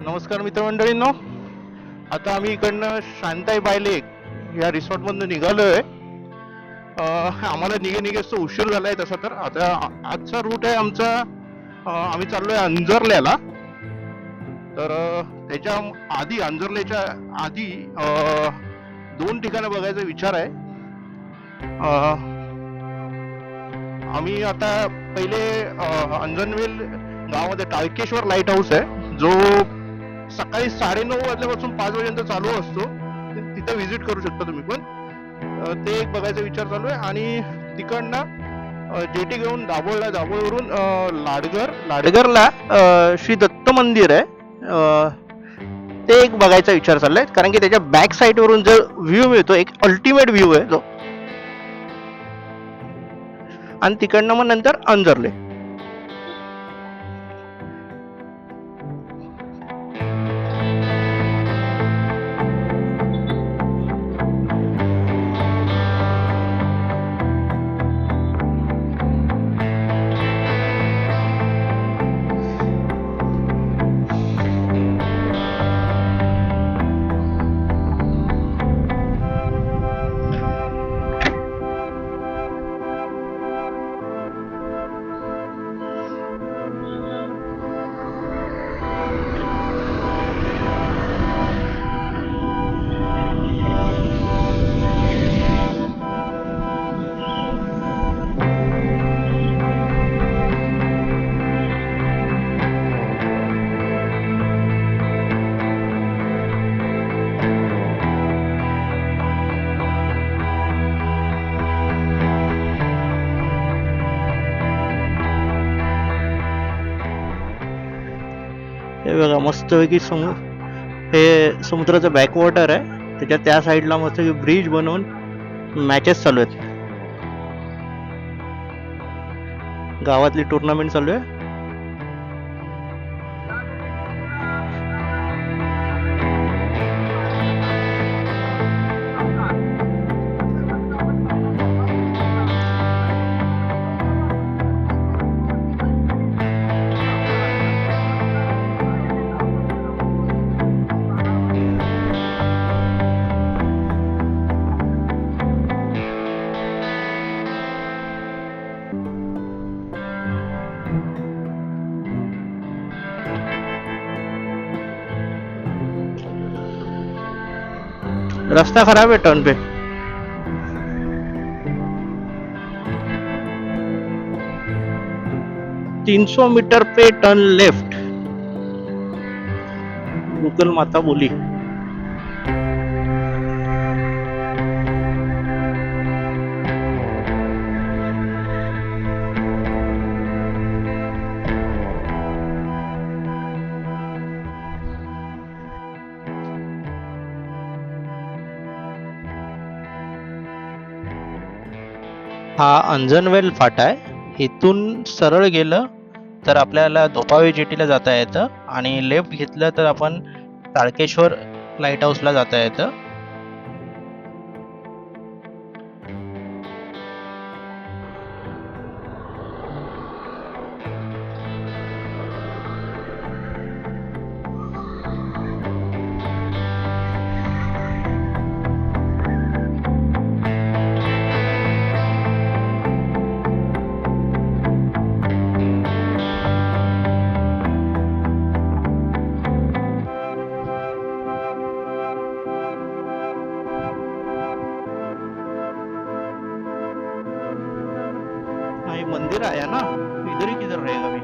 नमस्कार मित्रमंडळींनो. आता आम्ही इकडनं शांताई बाय लेक या रिसॉर्टमधून निघालोय. आम्हाला निघे उशीर झालाय. तसा तर आता आजचा रूट आहे आमचा. आम्ही चाललोय अंजरल्याला. तर त्याच्या आधी अंजरल्याच्या आधी दोन ठिकाणं बघायचा विचार आहे. आम्ही आता पहिले अंजनवेल गावामध्ये टाळकेश्वर लाईट हाऊस आहे, जो सकाळी 9:30 वाजल्यापासून 5 वाजेपर्यंत चालू असतो. तिथे व्हिजिट करू शकता तुम्ही पण. ते एक बघायचा विचार चालू आहे. आणि तिकडनं जेटी घेऊन दाभोळवरून लाडगरला श्री दत्त मंदिर आहे. ते एक बघायचा विचार चाललाय, कारण की त्याच्या बॅक साईड वरून जो व्ह्यू मिळतो, एक अल्टिमेट व्ह्यू आहे तो. आणि तिकडनं मग नंतर अंजरले. हे बघा मस्तपैकी हे समुद्राचं बॅकवॉटर आहे. त्याच्या त्या साईडला मस्त ब्रिज बनवून मॅचेस चालू आहेत. गावातली टुर्नामेंट चालू आहे. रास्ता खराब है टर्न पे. $300 मीटर पे टर्न लेफ्ट. गूगल माता बोली. हा अंजनवेल फाटा आहे. इथून सरळ गेलं तर आपल्याला धोपावे जेटीला जाता येतं, आणि लेफ्ट घेतलं तर आपण टाळकेश्वर लाईट हाऊसला जाता येतं. ये मंदिर आया ना, इधर ही किधर रहेगा भी.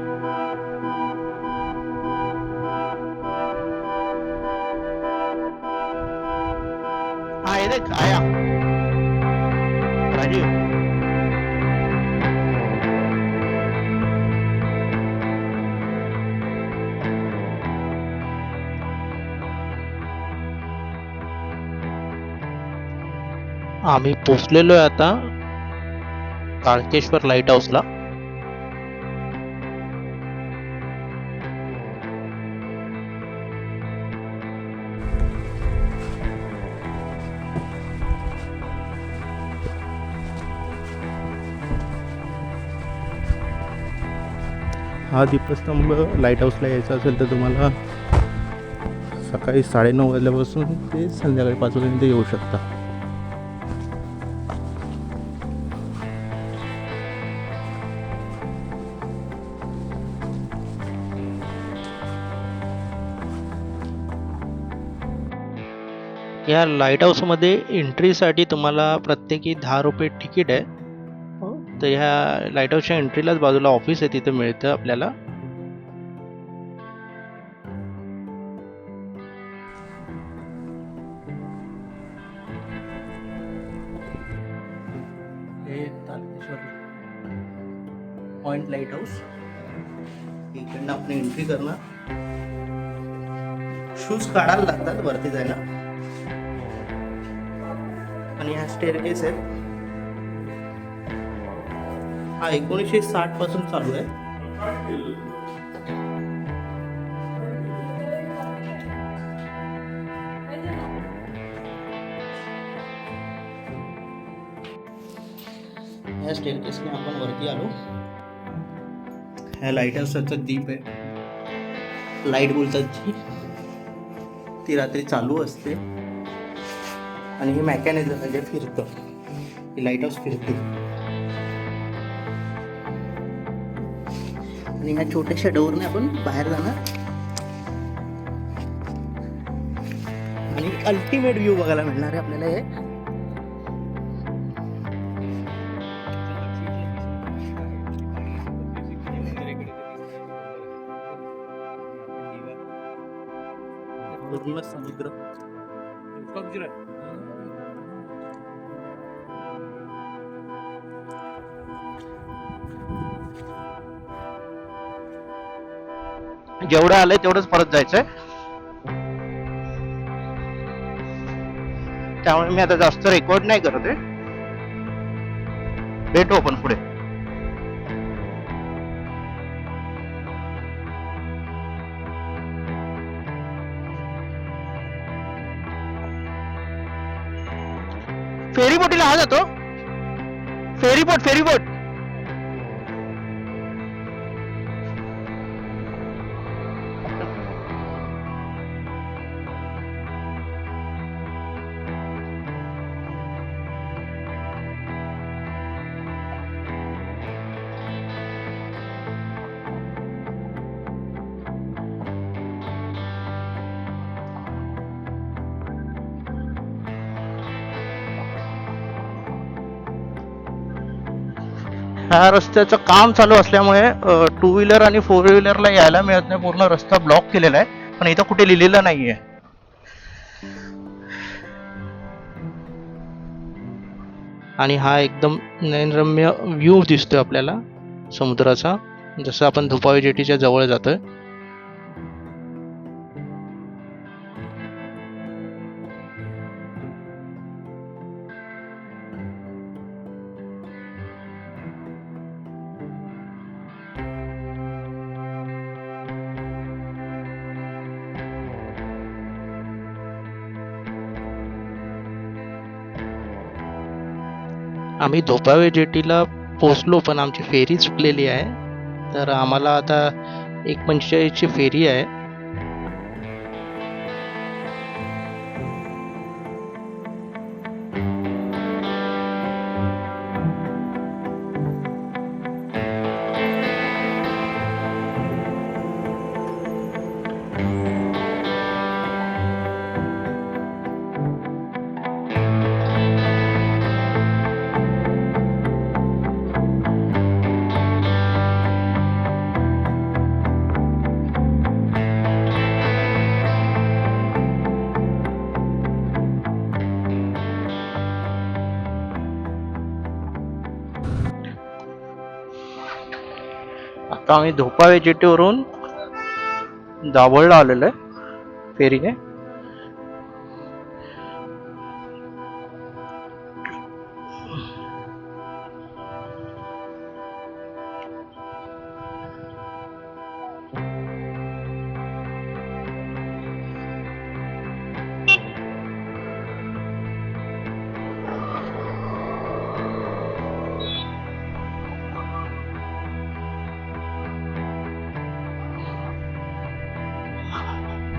हाँ ये देख आया राजीव. आम्ही पोचलेलो आहे आता टाळकेश्वर लाईट हाऊसला. हा दीपस्तंभ लाईट हाऊसला यायचा असेल तर तुम्हाला सकाळी 9:30 वाजल्यापासून ते संध्याकाळी 5 वाजेपर्यंत येऊ शकता. या लाईट हाऊसमध्ये एंट्रीसाठी तुम्हाला प्रत्येकी 10 रुपये तिकीट आहे. तर ह्या लाईट हाऊसच्या एंट्रीलाच बाजूला ऑफिस आहे, तिथं मिळतं आपल्याला. हे तारकेश्वर पॉइंट लाईट हाऊस. इकडनं आपण एंट्री करणार. शूज काढायला लागतात वरती जायला. आणि ह्या स्टेअरकेस आहेत. हा 1960 पासून चालू आहे. ह्या स्टेअरकेसने आपण वरती आलो. ह्या लाईट हाऊसचा दीप आहे, लाईट बोलतात जी, ती रात्री चालू असते. आणि हे मेकॅनिझम म्हणजे फिरतं, ही लाईट हाऊस फिरते. आणि ह्या छोट्याशा डोअरने आपण बाहेर जाणार आणि अल्टिमेट व्ह्यू बघायला मिळणार आहे आपल्याला. हे समुद्र. जेवढं आलंय तेवढंच परत जायचंय. त्यामुळे मी आता जास्त रेकॉर्ड नाही करत आहे. भेटू आपण पुढे. फेरीबोटीला हा जातो. फेरीबोट. ह्या रस्त्याचं काम चालू असल्यामुळे 2 व्हीलर आणि 4 व्हीलरला यायला मिळत नाही. पूर्ण रस्ता ब्लॉक केलेला आहे, पण इथं कुठे लिहिलेलं नाहीये. आणि हा एकदम नयनरम्य व्ह्यू दिसतोय आपल्याला समुद्राचा, जसं आपण धुपावी जेटीच्या जवळ जातोय. आम्ही धोपावे जेटीला पोचलो, पण आमची फेरी चुकलेली आहे. तर आम्हाला आता 1:45ची फेरी आहे. आता आम्ही धोपावे जेटीवरून दाभोळला आलेलो आहे फेरीने.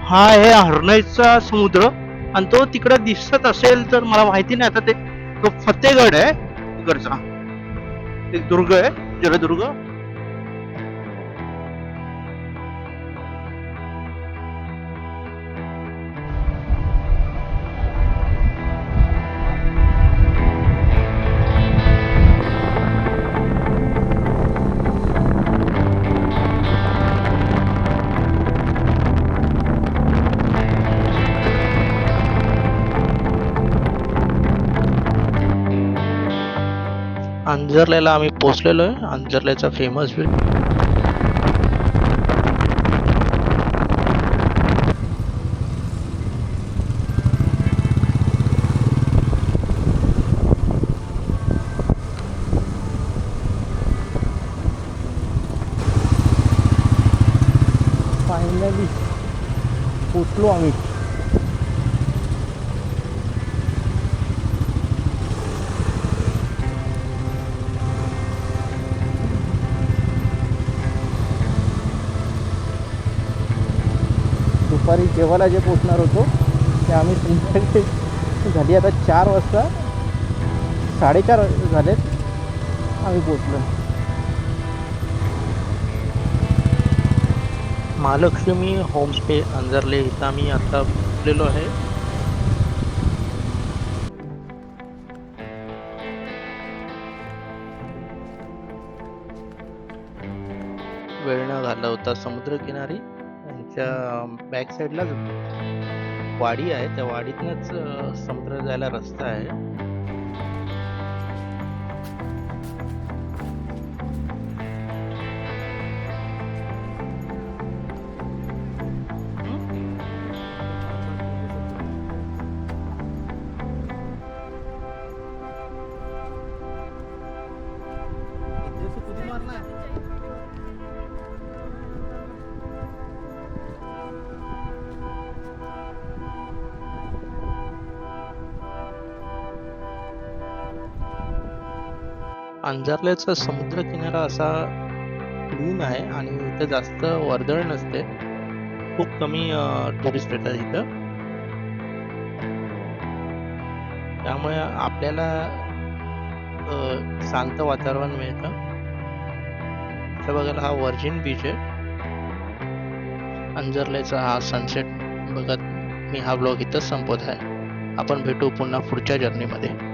हा आहे हरणाईचा समुद्र आणि तो तिकडे दिसत असेल तर मला माहिती नाही आता ते तो फतेगड आहे तिकडचा एक दुर्ग आहे जलदुर्ग. अंजरलेला आम्ही पोहोचलेलो आहे. अंजरलेचा फेमस व्ह्यू. फायनली पोचलो आम्ही. दुपारी जेवायला जे पोचणार होतो ते आम्ही संध्याकाळी झाली आता 4 वाजता 4:30 झालेत आम्ही पोचलो. महालक्ष्मी होमस्टे अंजरले इथं आम्ही आता पोहोचलेलो आहे. वेळ न घालवता समुद्रकिनारी त्यांच्या बॅक साईडलाच वाडी आहे. त्या वाडीतनच समुद्र जायला रस्ता आहे. अंजरल्याचा समुद्र किनारा असा क्लीन आहे आणि इथं जास्त वर्दळ नसते. खूप कमी टुरिस्ट येतात इथं. त्यामुळे आपल्याला शांत वातावरण मिळतं. इथं बघायला हा वर्जिन बीच आहे. अंजरल्याचा हा सनसेट बघत मी हा ब्लॉग इथंच संपवत आहे. आपण भेटू पुन्हा पुढच्या जर्नीमध्ये.